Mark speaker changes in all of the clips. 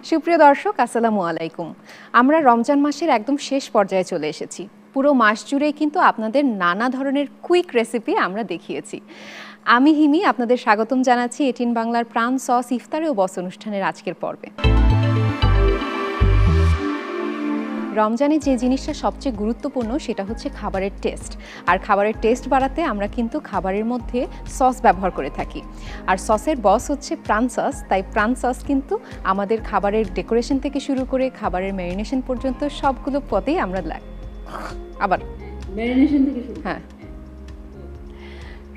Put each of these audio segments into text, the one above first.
Speaker 1: সুপ্রিয় দর্শক, আসসালামু আলাইকুম। আমরা রমজান মাসের একদম শেষ পর্যায়ে চলে এসেছি। পুরো মাস জুড়েই কিন্তু আপনাদের নানা ধরনের কুইক রেসিপি আমরা দেখিয়েছি। আমি হিমি আপনাদের স্বাগতম জানাচ্ছি এটিএন বাংলার প্রাণ সস ইফতারে ও বস অনুষ্ঠানের আজকের পর্বে। রমজানে যে জিনিসটা সবচেয়ে গুরুত্বপূর্ণ সেটা হচ্ছে খাবারের টেস্ট। আর খাবারের টেস্ট বাড়াতে আমরা কিন্তু খাবারের মধ্যে সস ব্যবহার করে থাকি। আর সসের বস হচ্ছে প্রাণ সস, তাই প্রাণ সস কিন্তু আমাদের খাবারের ডেকোরেশন থেকে শুরু করে খাবারের ম্যারিনেশন পর্যন্ত সবগুলো পথেই আমরা আবার
Speaker 2: ম্যারিনেশন থেকে শুরু।
Speaker 1: হ্যাঁ,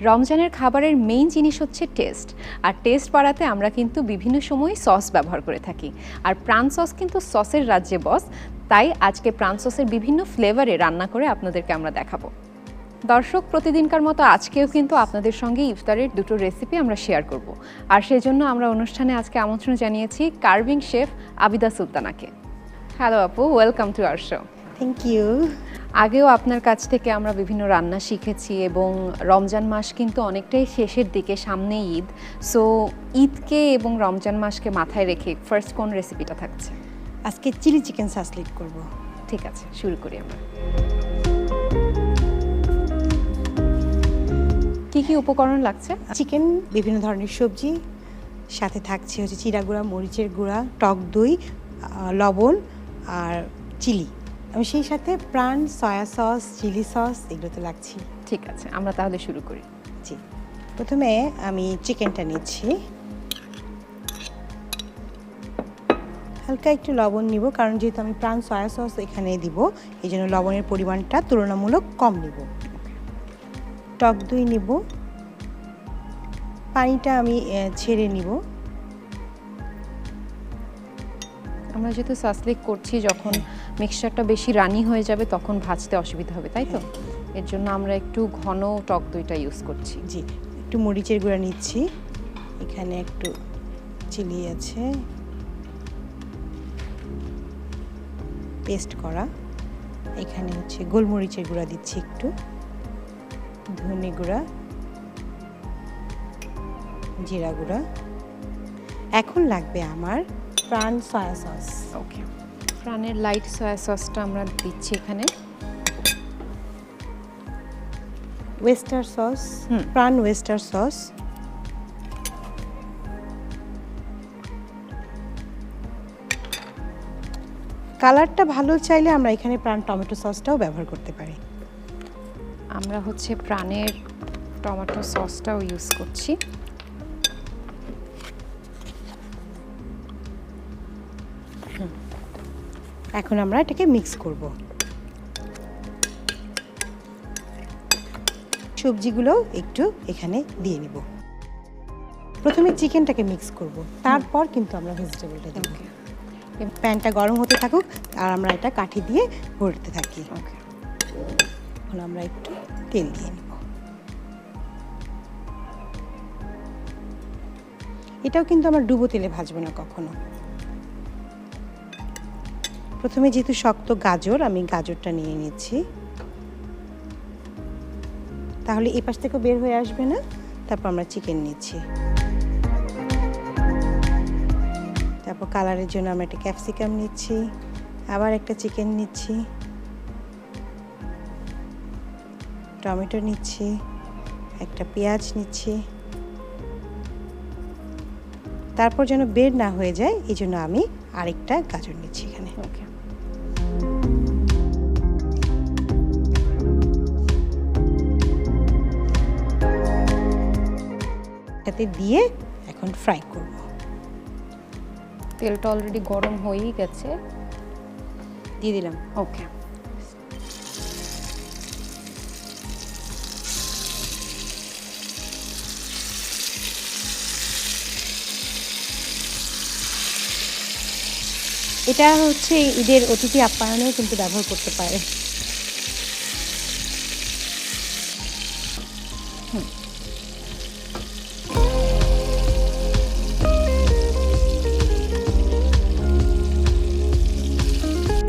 Speaker 1: রমজানের খাবারের মেইন জিনিস হচ্ছে টেস্ট। আর টেস্ট বাড়াতে আমরা কিন্তু বিভিন্ন সময় সস ব্যবহার করে থাকি। আর প্রাণ সস কিন্তু সসের রাজ্যে বস, তাই আজকে প্রাণ সসের বিভিন্ন ফ্লেভারে রান্না করে আপনাদেরকে আমরা দেখাবো। দর্শক, প্রতিদিনকার মতো আজকেও কিন্তু আপনাদের সঙ্গে ইফতারের দুটো রেসিপি আমরা শেয়ার করব। আর সেজন্য আমরা অনুষ্ঠানে আজকে আমন্ত্রণ জানিয়েছি কার্ভিং শেফ আবিদা সুলতানাকে। হ্যালো আপু, welcome to our show.
Speaker 3: Thank you.
Speaker 1: আগেও আপনার কাছ থেকে আমরা বিভিন্ন রান্না শিখেছি এবং রমজান মাস কিন্তু অনেকটাই শেষের দিকে, সামনে ঈদ। সো ঈদকে এবং রমজান মাসকে মাথায় রেখে ফার্স্ট কোন রেসিপিটা থাকছে?
Speaker 3: আজকে চিলি চিকেন সাসলিক করব।
Speaker 1: ঠিক আছে, শুরু করি আমরা। কি কি উপকরণ লাগছে?
Speaker 3: চিকেন, বিভিন্ন ধরনের সবজি, সাথে থাকছে হচ্ছে জিরা গুঁড়া, মরিচের গুঁড়া, টক দই, লবণ আর চিলি। আমি সেই সাথে প্রাণ, সয়া সস, চিলি সস এগুলো তো লাগছি।
Speaker 1: ঠিক আছে, আমরা তাহলে শুরু করি।
Speaker 3: জি, প্রথমে আমি চিকেনটা নিচ্ছি। হালকা একটু লবণ নিব, কারণ যেহেতু আমি প্রাণ সয়া সস এখানে দিব, এই জন্য লবণের পরিমাণটা তুলনামূলক কম নিব। টক দই নিব, পানিটা আমি ছেড়ে নিব।
Speaker 1: আমরা যেহেতু সাসলিক করছি, যখন মিক্সচারটা বেশি রানি হয়ে যাবে তখন ভাজতে অসুবিধা হবে, তাই তো? এর জন্য আমরা একটু ঘন টক দইটা ইউজ করছি।
Speaker 3: জি, একটু মরিচের গুঁড়া নিচ্ছি, এখানে একটু চিলি আছে পেস্ট করা, এখানে হচ্ছে গোলমরিচের গুঁড়া দিচ্ছি, একটু ধনে গুঁড়া, জিরা গুঁড়া। এখন লাগবে আমার প্রাণ সয়া সস।
Speaker 1: ওকে, প্রাণের লাইট সয়া সসটা আমরা দিচ্ছি এখানে।
Speaker 3: ওয়েস্টার সস, প্রাণ ওয়েস্টার সস। কালারটা ভালো চাইলে আমরা এখানে প্রাণ টমেটো সসটাও ব্যবহার করতে পারি।
Speaker 1: আমরা হচ্ছে প্রাণের টমেটো সসটাও ইউজ করছি।
Speaker 3: এখন আমরা এটাকে মিক্স করব। সবজিগুলো একটু এখানে দিয়ে নিব। প্রথমে চিকেনটাকে মিক্স করব, তারপর কিন্তু আমরা ভেজিটেবলটা দেব। প্যানটা গরম হতে থাকুক আর আমরা এটা কাঠি দিয়ে ভরতে থাকি।
Speaker 1: ওকে,
Speaker 3: এখন আমরা একটু তেল দিয়ে নিব। এটাও কিন্তু আমরা ডুবো তেলে ভাজবো না কখনো। প্রথমে যেহেতু শক্ত গাজর, আমি গাজরটা নিয়ে নিচ্ছি, তাহলে এই পাশ থেকেও বের হয়ে আসবে না। তারপর আমরা চিকেন নিচ্ছি, তারপর কালারের জন্য আমরা একটা ক্যাপসিকাম নিচ্ছি, আবার একটা চিকেন নিচ্ছি, টমেটো নিচ্ছি, একটা পেঁয়াজ নিচ্ছি। তারপর যেন বের না হয়ে যায় এই জন্য আমি আরেকটা গাজর নিচ্ছি এখানে।
Speaker 1: ওকে,
Speaker 3: এটাতে দিয়ে এখন ফ্রাই করব।
Speaker 1: তেলটা অলরেডি গরম হয়েই গেছে,
Speaker 3: দিয়ে দিলাম।
Speaker 1: ওকে,
Speaker 3: এটা হচ্ছে ঈদের অতিথি আপ্যায়নেও কিন্তু ব্যবহার করতে পারে।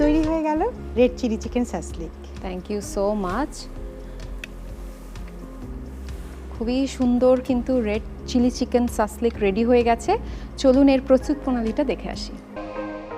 Speaker 3: তৈরি হয়ে গেল red chili chicken shashlik.
Speaker 1: Thank you so much. খুবই সুন্দর কিন্তু red chili chicken shashlik ready হয়ে গেছে। চলুন এর প্রস্তুত প্রণালীটা দেখে আসি।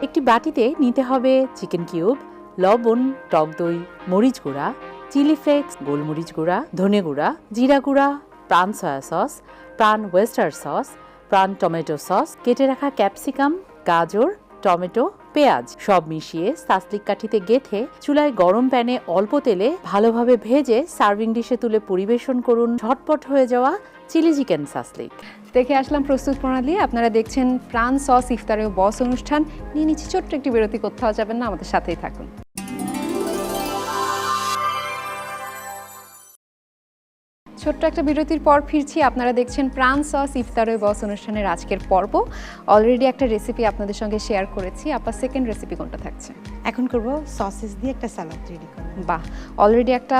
Speaker 2: একটি বাটিতে নিতে হবে চিকেন কিউব, লবণ, টক দই, মরিচ গুঁড়া, চিলি ফ্লেক্স, গোলমরিচ গুঁড়া, ধনে গুঁড়া, জিরা গুঁড়া, প্রাণ সয়া সস, প্রাণ ওয়েস্টার সস, প্রাণ টমেটো সস, কেটে রাখা ক্যাপসিকাম, গাজর, টমেটো, পেঁয়াজ সব মিশিয়ে সাসলিক কাঠিতে গেঁথে চুলায় গরম প্যানে অল্প তেলে ভালোভাবে ভেজে সার্ভিং ডিশে তুলে পরিবেশন করুন ঝটপট হয়ে যাওয়া চিলি চিকেন সাসলিক।
Speaker 1: দেখে আসলাম প্রস্তুত প্রণালী। আপনারা দেখছেন প্রাণ সস ইফতারে ও বস অনুষ্ঠান। নিয়ে নিচ্ছি ছোট্ট একটি বিরতি, কোথাও যাবেন না, আমাদের সাথেই থাকুন। ছোট্ট একটা বিরতির পর ফিরছি। আপনারা দেখছেন প্রাণ সস ইফতারে বস অনুষ্ঠানের আজকের পর্ব। অলরেডি একটা রেসিপি আপনাদের সঙ্গে শেয়ার করেছি। আপনার সেকেন্ড রেসিপি কোনটা থাকছে?
Speaker 3: এখন করব সসেস দিয়ে একটা স্যালাড রেডি করব।
Speaker 1: বাহ, অলরেডি একটা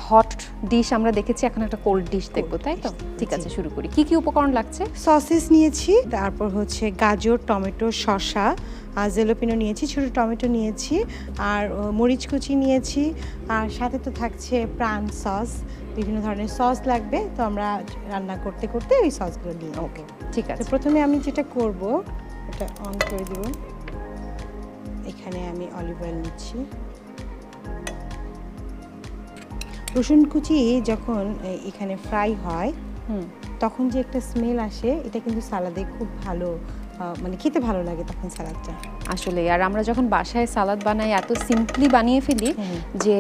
Speaker 1: হট ডিশ আমরা দেখেছি, এখন একটা কোল্ড ডিশ দেখবো, তাই তো? ঠিক আছে, শুরু করি। কি কি উপকরণ লাগছে?
Speaker 3: সসেস নিয়েছি, তারপর হচ্ছে গাজর, টমেটো, শসা, জেলোপিনো নিয়েছি, ছোটো টমেটো নিয়েছি, আর মরিচ কুচি নিয়েছি, আর সাথে তো থাকছে প্রাণ সস। বিভিন্ন ধরনের সস লাগবে, তো আমরা রান্না করতে করতে ওই সসগুলো নিয়ে নেব।
Speaker 1: ঠিক আছে,
Speaker 3: প্রথমে আমি যেটা করব, এটা অন করে দেব। এখানে আমি অলিভ অয়েল নিচ্ছি। রসুন কুচি যখন এখানে ফ্রাই হয় তখন যে একটা স্মেল আসে, এটা কিন্তু সালাদে খুব ভালো, মানে খেতে ভালো লাগে তখন সালাদটা।
Speaker 1: আসলে আর আমরা যখন বাসায় সালাদ বানাই এত সিম্পলি বানিয়ে ফেলি যে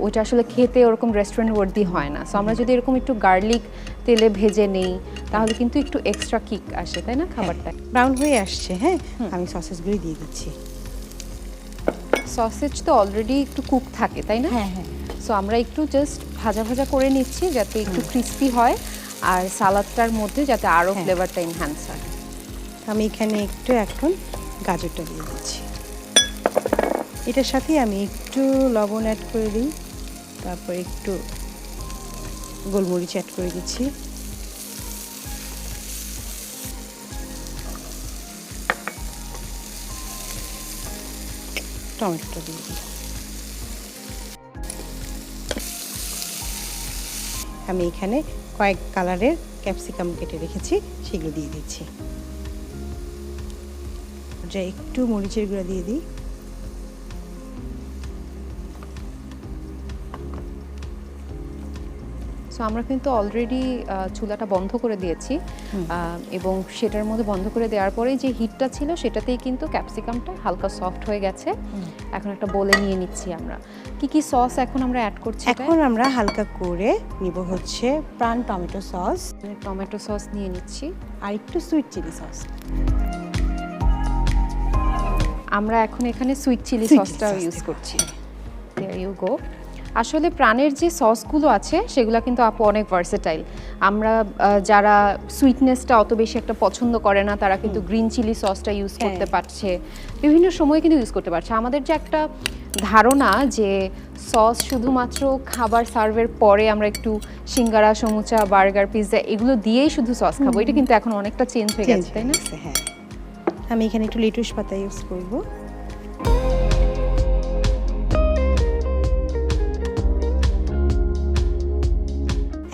Speaker 1: ওটা আসলে খেতে ওরকম রেস্টুরেন্ট ওয়ার্দি হয় না। সো আমরা যদি এরকম একটু গার্লিক তেলে ভেজে নেই তাহলে কিন্তু একটু এক্সট্রা কিক আসে, তাই না খাবারটা?
Speaker 3: ব্রাউন হয়ে আসছে। হ্যাঁ, আমি সসেসগুলো দিয়ে দিচ্ছি।
Speaker 1: সসেজ তো অলরেডি একটু কুক থাকে, তাই না?
Speaker 3: হ্যাঁ হ্যাঁ।
Speaker 1: সো আমরা একটু জাস্ট ভাজা ভাজা করে নিচ্ছি যাতে একটু ক্রিস্পি হয় আর সালাদটার মধ্যে যাতে আরও ফ্লেভারটা এনহ্যান্স হয়।
Speaker 3: আমি এখানে একটু এখন গাজরটা দিয়ে দিচ্ছি। এটার সাথে আমি একটু লবণ অ্যাড করে দিই, তারপর একটু গোলমরিচ অ্যাড করে দিচ্ছি। টমেটোটা দিয়ে দিই। আমি এখানে কয়েক কালারের ক্যাপসিকাম কেটে রেখেছি, সেগুলো দিয়ে দিচ্ছি। একটু মরিচের গুঁড়া দিয়ে দিই।
Speaker 1: সো আমরা কিন্তু অলরেডি চুলাটা বন্ধ করে দিয়েছি এবং সেটার মধ্যে বন্ধ করে দেওয়ার পরে যে হিটটা ছিল সেটাতেই কিন্তু ক্যাপসিকামটা হালকা সফট হয়ে গেছে। এখন একটা বলে নিয়ে নিচ্ছি আমরা। কি কি সস এখন আমরা অ্যাড করছি?
Speaker 3: এখন আমরা হালকা করে নিব হচ্ছে প্রাণ টমেটো সস,
Speaker 1: টমেটো সস নিয়ে নিচ্ছি,
Speaker 3: আর একটু সুইট চিলি সস।
Speaker 1: আমরা এখন এখানে সুইট চিলি সসটা ইউজ করছি। There you go. আসলে প্রাণের যে সসগুলো আছে সেগুলো কিন্তু আপু অনেক ভার্সেটাইল। আমরা যারা সুইটনেসটা অত বেশি একটা পছন্দ করে না তারা কিন্তু গ্রিন চিলি সসটা ইউজ করতে পারছে, বিভিন্ন সময় কিন্তু ইউজ করতে পারছে। আমাদের যে একটা ধারণা যে সস শুধুমাত্র খাবার সার্ভের পরে আমরা একটু সিঙ্গারা, সমুচা, বার্গার, পিৎজা এগুলো দিয়েই শুধু সস খাবো, এটা কিন্তু এখন অনেকটা চেঞ্জ হয়ে গেছে, তাই না?
Speaker 3: হ্যাঁ, আমি এখানে একটু লেটুস পাতা ইউজ করব।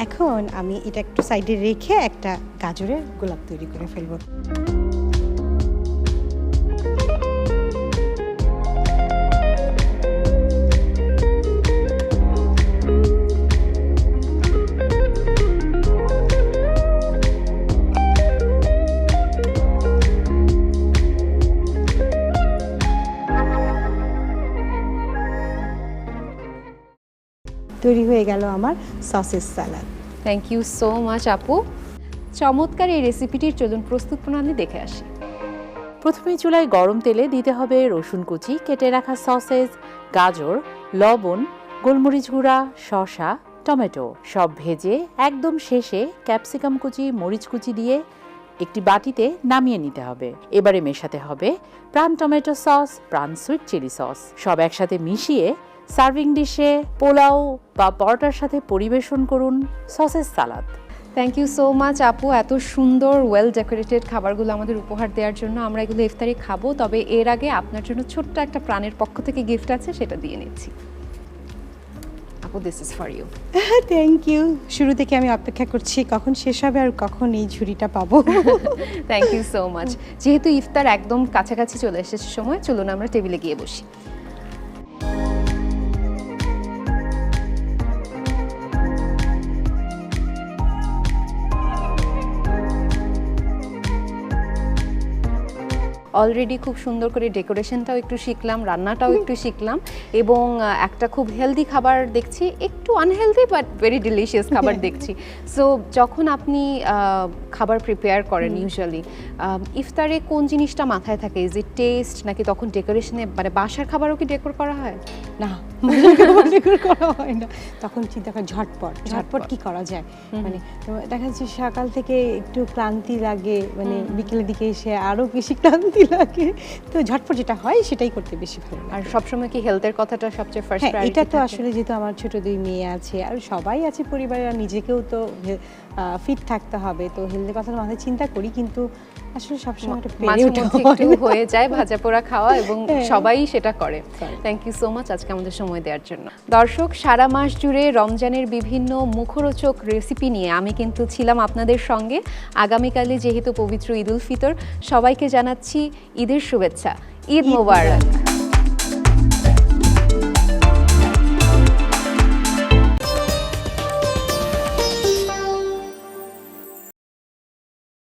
Speaker 3: এখন আমি এটা একটু সাইডে রেখে একটা গাজরের গোলাপ তৈরি করে ফেলবো। তৈরি হয়ে গেল আমার sausage salad.
Speaker 1: Thank you so much আপু। চমৎকার এই রেসিপিটির চলুন প্রস্তুত প্রণালী দেখে আসি।
Speaker 2: প্রথমে চুলায় গরম তেলে দিতে হবে রসুন কুচি, কেটে রাখা সসেজ, গাজর, লবণ, গোলমরিচ গুঁড়া, শসা, টমেটো সব ভেজে একদম শেষে ক্যাপসিকাম কুচি, মরিচ কুচি দিয়ে একটি বাটিতে নামিয়ে নিতে হবে। এবারে মেশাতে হবে প্রাণ টমেটো সস, প্রাণ সুইট চিলি সস সব একসাথে মিশিয়ে সার্ভিং ডিশে পোলাও বা পরোটার সাথে পরিবেশন করুন sausage salad.
Speaker 1: Thank you so much আপু, এত সুন্দর ওয়েল ডেকোরেটেড খাবারগুলো আমাদের উপহার দেওয়ার জন্য। আমরা এগুলো ইফতারি খাবো, তবে এর আগে আপনার জন্য ছোট্ট একটা প্রাণের পক্ষ থেকে গিফট আছে, সেটা দিয়ে নিচ্ছি। আপু, this is for you.
Speaker 3: Thank you. শুরু থেকে আমি অপেক্ষা করছি কখন শেষ হবে আর কখন এই ঝুড়িটা পাবো।
Speaker 1: Thank you so much. যেহেতু ইফতার একদম কাছাকাছি চলে এসেছে সময়, চলুন আমরা টেবিলে গিয়ে বসি। অলরেডি খুব সুন্দর করে ডেকোরেশনটাও একটু শিখলাম, রান্নাটাও একটু শিখলাম, এবং একটা খুব হেলদি খাবার দেখছি, একটু আনহেলদি বাট ভেরি ডিলিশিয়াস খাবার দেখছি। সো যখন আপনি খাবার প্রিপেয়ার করেন ইউজুয়ালি ইফতারে কোন জিনিসটা মাথায় থাকে? ইজ ইট টেস্ট, নাকি তখন ডেকোরেশনে, মানে বাসার খাবারও কি ডেকোর করা হয়?
Speaker 3: না, ডেকোর করা হয় না। তখন চিন্তা করি ঝটপট কি করা যায়। মানে দেখা যাচ্ছে সকাল থেকে একটু ক্লান্তি লাগে, মানে বিকেলের দিকে এসে আরো বেশি ক্লান্তি লাগে, তো ঝটপট যেটা হয় সেটাই করতে বেশি ভালো লাগে।
Speaker 1: আর সবসময় কি হেলথের কথাটা সবচেয়ে ফার্স্ট
Speaker 3: হ্যাঁ,
Speaker 1: প্রায়োরিটি?
Speaker 3: এটা তো আসলে যেহেতু আমার ছোট 2 মেয়ে আছে আর সবাই আছে পরিবারে, আর নিজেকেও তো ফিট থাকতে হবে, তো হেলথের কথা মাথায় চিন্তা করি, কিন্তু আসলে সবসময় এটা পেরে
Speaker 1: মাঝে
Speaker 3: ওঠা
Speaker 1: মধ্যে
Speaker 3: হয়
Speaker 1: একটু
Speaker 3: না।
Speaker 1: হয়ে যায় ভাজা পোড়া খাওয়া, এবং
Speaker 3: হ্যাঁ।
Speaker 1: সবাই সেটা করে। থ্যাংক ইউ সো মাচ আজকে আমাদের সময় দেওয়ার জন্য। দর্শক, সারা মাস জুড়ে রমজানের বিভিন্ন মুখরোচক রেসিপি নিয়ে আমি কিন্তু ছিলাম আপনাদের সঙ্গে। আগামীকালে যেহেতু পবিত্র ঈদ উল ফিতর, সবাইকে জানাচ্ছি ঈদের শুভেচ্ছা। ঈদ মোবারক।